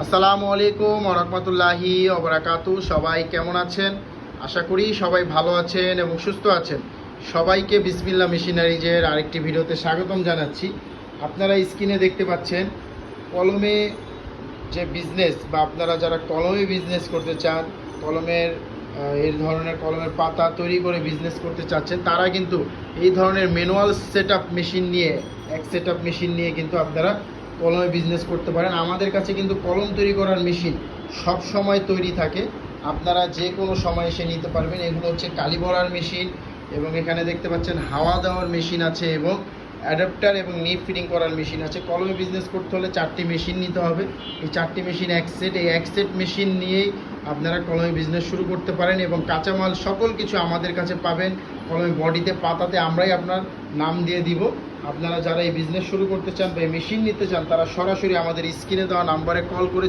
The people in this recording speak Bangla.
আসসালামু আলাইকুম ওয়া রাহমাতুল্লাহি ওয়া বারাকাতু। সবাই কেমন আছেন? আশা করি সবাই ভালো আছেন এবং সুস্থ আছেন। সবাইকে বিসমিল্লাহ মেশিনারিজের আরেকটি ভিডিওতে স্বাগতম জানাচ্ছি। আপনারা স্ক্রিনে দেখতে পাচ্ছেন কলমে যে বিজনেস বা আপনারা যারা কলমে বিজনেস করতে চান, কলমের এই ধরনের কলমের পাতা তৈরি করে বিজনেস করতে চাচ্ছেন, তারা কিন্তু এই ধরনের ম্যানুয়াল সেটআপ মেশিন নিয়ে সেটআপ মেশিন নিয়ে কিন্তু আপনারা কলমে বিজনেস করতে পারেন। আমাদের কাছে কিন্তু কলম তৈরি করার মেশিন সব সময় তৈরি থাকে, আপনারা যে কোনো সময় এসে নিতে পারবেন। এগুলো হচ্ছে কালি ভরার মেশিন এবং এখানে দেখতে পাচ্ছেন হাওয়া দেওয়ার মেশিন আছে এবং অ্যাডাপ্টার এবং নিপ ফিটিং করার মেশিন আছে। কলমে বিজনেস করতে হলে 4টি মেশিন নিতে হবে। এই 4টি মেশিন এক সেট, এই এক সেট মেশিন নিয়েই আপনারা কলমে বিজনেস শুরু করতে পারেন এবং কাঁচামাল সকল কিছু আমাদের কাছে পাবেন। কলমে বডিতে পাতাতে আমরাই আপনার নাম দিয়ে দিব। আপনারা যারা এই বিজনেস শুরু করতে চান বা এই মেশিন নিতে চান, তারা সরাসরি আমাদের স্ক্রিনে দেওয়া নাম্বারে কল করে